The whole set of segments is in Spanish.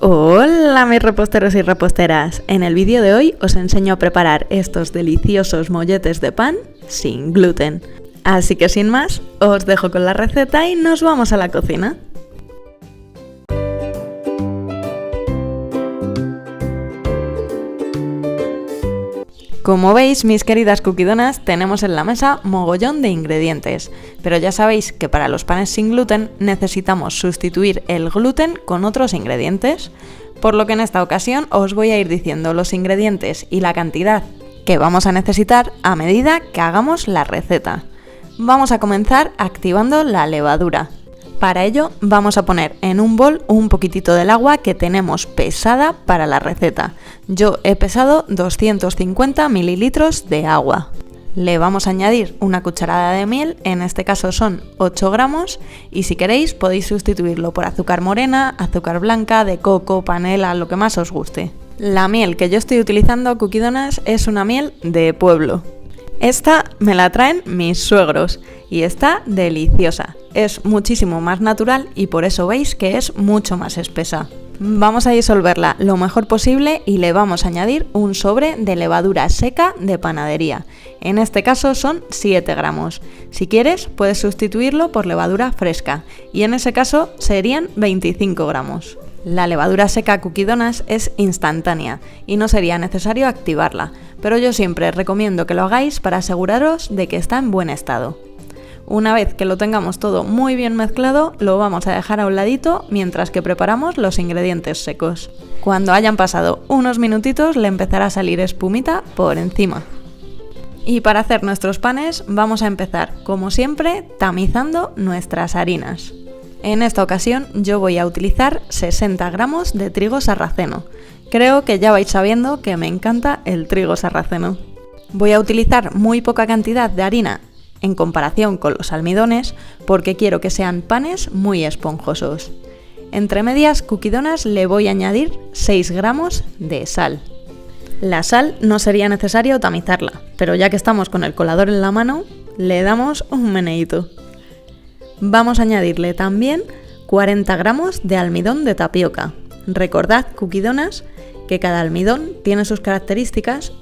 Hola mis reposteros y reposteras, en el vídeo de hoy os enseño a preparar estos deliciosos molletes de pan sin gluten. Así que sin más, os dejo con la receta y nos vamos a la cocina. Como veis, mis queridas coquidonas, tenemos en la mesa mogollón de ingredientes, pero ya sabéis que para los panes sin gluten necesitamos sustituir el gluten con otros ingredientes, por lo que en esta ocasión os voy a ir diciendo los ingredientes y la cantidad que vamos a necesitar a medida que hagamos la receta. Vamos a comenzar activando la levadura. Para ello vamos a poner en un bol un poquitito del agua que tenemos pesada para la receta. Yo he pesado 250 mililitros de agua. Le vamos a añadir una cucharada de miel, en este caso son 8 gramos, y si queréis podéis sustituirlo por azúcar morena, azúcar blanca, de coco, panela, lo que más os guste. La miel que yo estoy utilizando, coquidonas, es una miel de pueblo. Esta me la traen mis suegros y está deliciosa. Es muchísimo más natural y por eso veis que es mucho más espesa. Vamos a disolverla lo mejor posible y le vamos a añadir un sobre de levadura seca de panadería. En este caso son 7 gramos. Si quieres puedes sustituirlo por levadura fresca y en ese caso serían 25 gramos. La levadura seca, coquidonas, es instantánea y no sería necesario activarla, pero yo siempre recomiendo que lo hagáis para aseguraros de que está en buen estado. Una vez que lo tengamos todo muy bien mezclado, lo vamos a dejar a un ladito mientras que preparamos los ingredientes secos. Cuando hayan pasado unos minutitos le empezará a salir espumita por encima. Y para hacer nuestros panes vamos a empezar, como siempre, tamizando nuestras harinas. En esta ocasión yo voy a utilizar 60 gramos de trigo sarraceno. Creo que ya vais sabiendo que me encanta el trigo sarraceno. Voy a utilizar muy poca cantidad de harina en comparación con los almidones porque quiero que sean panes muy esponjosos. Entre medias, coquidonas, le voy a añadir 6 gramos de sal. La sal no sería necesario tamizarla, pero ya que estamos con el colador en la mano, le damos un meneíto. Vamos a añadirle también 40 gramos de almidón de tapioca. Recordad, coquidonas, que cada almidón tiene sus características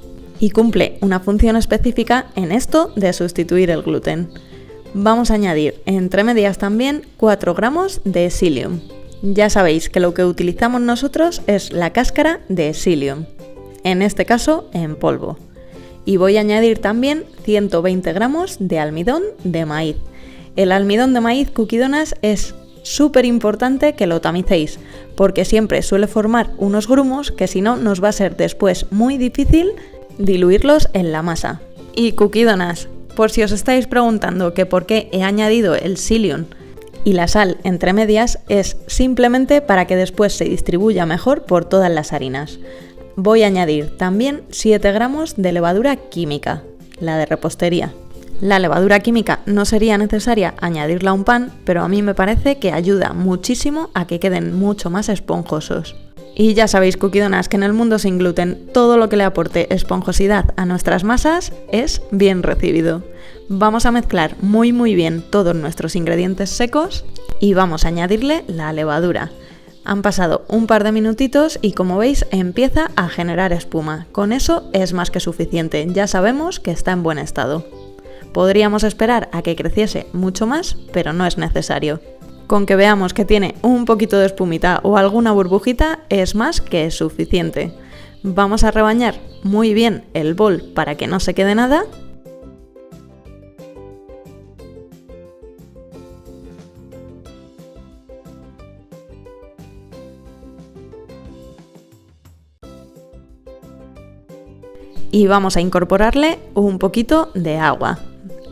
y cumple una función específica en esto de sustituir el gluten. Vamos a añadir entre medias también 4 gramos de psyllium. Ya sabéis que lo que utilizamos nosotros es la cáscara de psyllium, en este caso en polvo. Y voy a añadir también 120 gramos de almidón de maíz. El almidón de maíz, coquidonas, es súper importante que lo tamicéis, porque siempre suele formar unos grumos que si no nos va a ser después muy difícil diluirlos en la masa. Y coquidonas, por si os estáis preguntando que por qué he añadido el psyllium y la sal entre medias, es simplemente para que después se distribuya mejor por todas las harinas. Voy a añadir también 7 gramos de levadura química, la de repostería. La levadura química no sería necesaria añadirla a un pan, pero a mí me parece que ayuda muchísimo a que queden mucho más esponjosos. Y ya sabéis, coquidonas, que en el mundo sin gluten todo lo que le aporte esponjosidad a nuestras masas es bien recibido. Vamos a mezclar muy bien todos nuestros ingredientes secos y vamos a añadirle la levadura. Han pasado un par de minutitos y como veis empieza a generar espuma. Con eso es más que suficiente, ya sabemos que está en buen estado. Podríamos esperar a que creciese mucho más, pero no es necesario. Con que veamos que tiene un poquito de espumita o alguna burbujita es más que suficiente. Vamos a rebañar muy bien el bol para que no se quede nada. Y vamos a incorporarle un poquito de agua.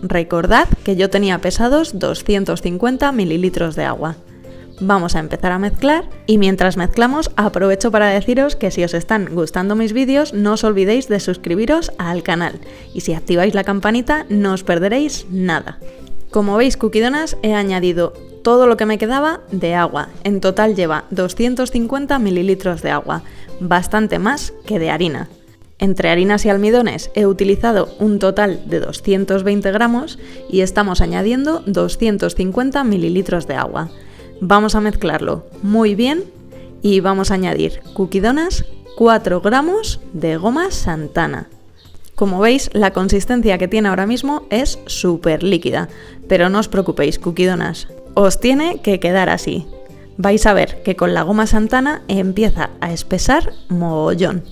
Recordad que yo tenía pesados 250 mililitros de agua. Vamos a empezar a mezclar y mientras mezclamos aprovecho para deciros que si os están gustando mis vídeos no os olvidéis de suscribiros al canal y si activáis la campanita no os perderéis nada. Como veis, coquidonas, he añadido todo lo que me quedaba de agua. En total lleva 250 mililitros de agua, bastante más que de harina. Entre harinas y almidones he utilizado un total de 220 gramos y estamos añadiendo 250 mililitros de agua. Vamos a mezclarlo muy bien y vamos a añadir cookie donas, 4 gramos de goma Santana. Como veis, la consistencia que tiene ahora mismo es súper líquida, pero no os preocupéis, cookie donas, os tiene que quedar así. Vais a ver que con la goma Santana empieza a espesar mogollón.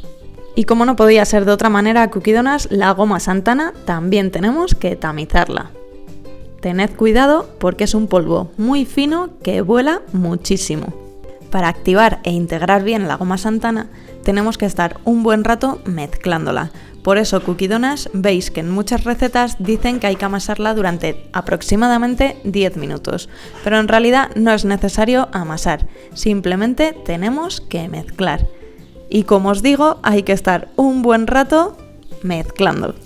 Y como no podía ser de otra manera, cookie donas, la goma Santana también tenemos que tamizarla. Tened cuidado porque es un polvo muy fino que vuela muchísimo. Para activar e integrar bien la goma Santana tenemos que estar un buen rato mezclándola. Por eso, cookie donas, veis que en muchas recetas dicen que hay que amasarla durante aproximadamente 10 minutos, pero en realidad no es necesario amasar, simplemente tenemos que mezclar. Y como os digo, hay que estar un buen rato mezclando.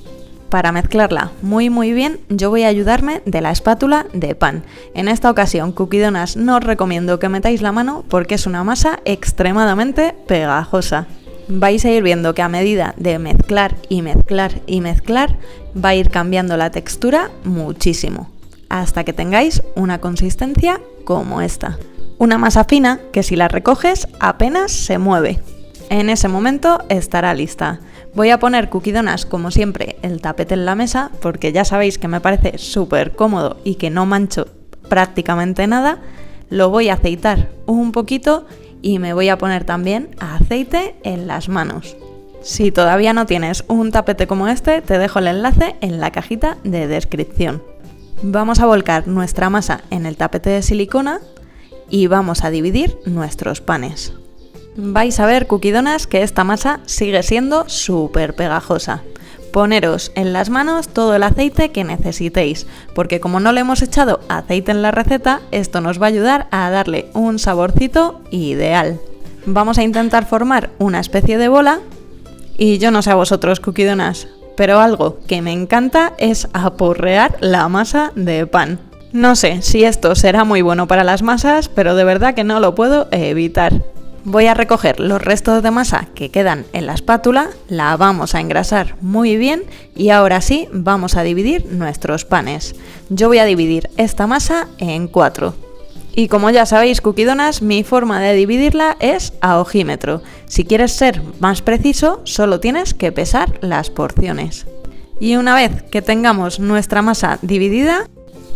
Para mezclarla muy bien, yo voy a ayudarme de la espátula de pan. En esta ocasión, cookie donas, no os recomiendo que metáis la mano porque es una masa extremadamente pegajosa. Vais a ir viendo que a medida de mezclar y mezclar y mezclar, va a ir cambiando la textura muchísimo, hasta que tengáis una consistencia como esta. Una masa fina que si la recoges apenas se mueve. En ese momento estará lista. Voy a poner cookie donas, como siempre, el tapete en la mesa, porque ya sabéis que me parece súper cómodo y que no mancho prácticamente nada. Lo voy a aceitar un poquito y me voy a poner también aceite en las manos. Si todavía no tienes un tapete como este, te dejo el enlace en la cajita de descripción. Vamos a volcar nuestra masa en el tapete de silicona y vamos a dividir nuestros panes. Vais a ver, cookie donas, que esta masa sigue siendo súper pegajosa. Poneros en las manos todo el aceite que necesitéis, porque como no le hemos echado aceite en la receta, esto nos va a ayudar a darle un saborcito ideal. Vamos a intentar formar una especie de bola, y yo no sé a vosotros, cookie donas, pero algo que me encanta es aporrear la masa de pan. No sé si esto será muy bueno para las masas, pero de verdad que no lo puedo evitar. Voy a recoger los restos de masa que quedan en la espátula, la vamos a engrasar muy bien y ahora sí vamos a dividir nuestros panes. Yo voy a dividir esta masa en 4. Y como ya sabéis, cookie donas, mi forma de dividirla es a ojímetro. Si quieres ser más preciso, solo tienes que pesar las porciones. Y una vez que tengamos nuestra masa dividida,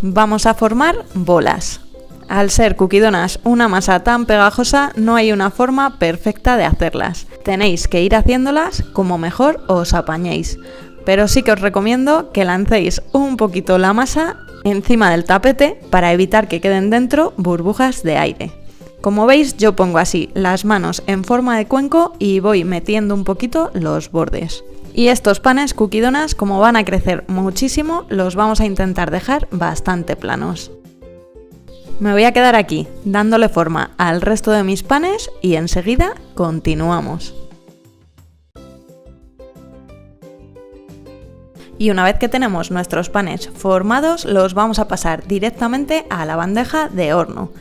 vamos a formar bolas. Al ser cookie donas una masa tan pegajosa, no hay una forma perfecta de hacerlas. Tenéis que ir haciéndolas como mejor os apañéis. Pero sí que os recomiendo que lancéis un poquito la masa encima del tapete para evitar que queden dentro burbujas de aire. Como veis, yo pongo así las manos en forma de cuenco y voy metiendo un poquito los bordes. Y estos panes cookie donas, como van a crecer muchísimo, los vamos a intentar dejar bastante planos. Me voy a quedar aquí, dándole forma al resto de mis panes y enseguida continuamos. Y una vez que tenemos nuestros panes formados, los vamos a pasar directamente a la bandeja de horno.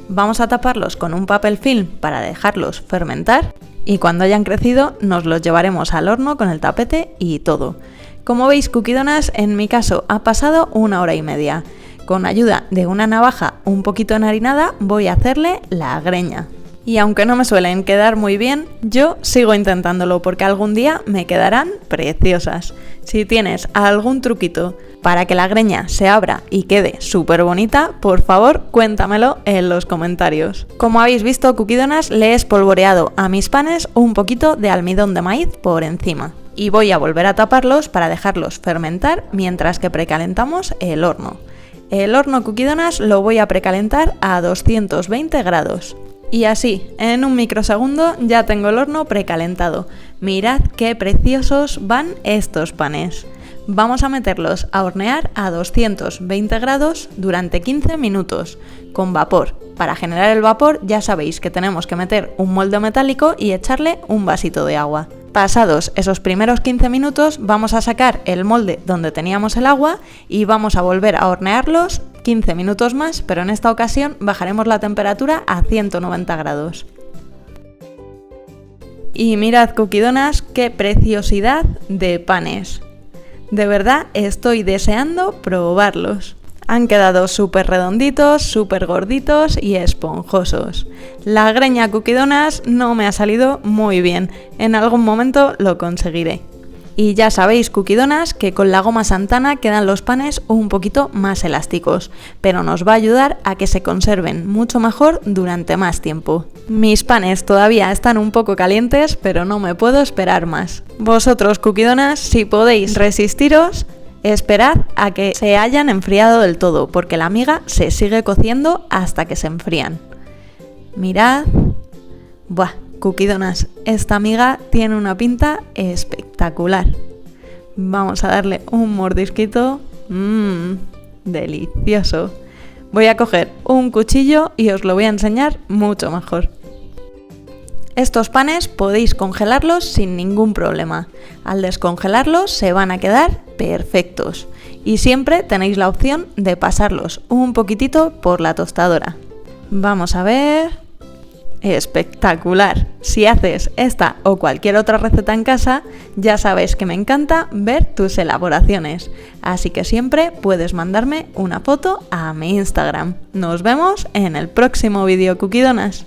Vamos a taparlos con un papel film para dejarlos fermentar y cuando hayan crecido nos los llevaremos al horno con el tapete y todo. Como veis, cookie donas, en mi caso ha pasado 1 hora y media. Con ayuda de una navaja un poquito enharinada voy a hacerle la greña. Y aunque no me suelen quedar muy bien, yo sigo intentándolo porque algún día me quedarán preciosas. Si tienes algún truquito para que la greña se abra y quede súper bonita, por favor cuéntamelo en los comentarios. Como habéis visto, cookie donas, le he espolvoreado a mis panes un poquito de almidón de maíz por encima. Y voy a volver a taparlos para dejarlos fermentar mientras que precalentamos el horno. El horno cookie donas lo voy a precalentar a 220 grados. Y así, en un microsegundo ya tengo el horno precalentado. Mirad qué preciosos van estos panes. Vamos a meterlos a hornear a 220 grados durante 15 minutos, con vapor. Para generar el vapor ya sabéis que tenemos que meter un molde metálico y echarle un vasito de agua. Pasados esos primeros 15 minutos vamos a sacar el molde donde teníamos el agua y vamos a volver a hornearlos 15 minutos más, pero en esta ocasión bajaremos la temperatura a 190 grados. Y mirad, cookie donas, qué preciosidad de panes. De verdad estoy deseando probarlos. Han quedado súper redonditos, súper gorditos y esponjosos. La greña Cookie Donas no me ha salido muy bien. En algún momento lo conseguiré. Y ya sabéis, Cookie Donas, que con la goma Santana quedan los panes un poquito más elásticos, pero nos va a ayudar a que se conserven mucho mejor durante más tiempo. Mis panes todavía están un poco calientes, pero no me puedo esperar más. Vosotros, Cookie Donas, si podéis resistiros, esperad a que se hayan enfriado del todo, porque la miga se sigue cociendo hasta que se enfrían. Mirad. Buah, Cookie Donas, esta miga tiene una pinta espectacular. Vamos a darle un mordisquito. Delicioso. Voy a coger un cuchillo y os lo voy a enseñar mucho mejor. Estos panes podéis congelarlos sin ningún problema. Al descongelarlos se van a quedar perfectos. Y siempre tenéis la opción de pasarlos un poquitito por la tostadora. Vamos a ver. Espectacular. Si haces esta o cualquier otra receta en casa, ya sabes que me encanta ver tus elaboraciones. Así que siempre puedes mandarme una foto a mi Instagram. Nos vemos en el próximo vídeo, Cookie Donas.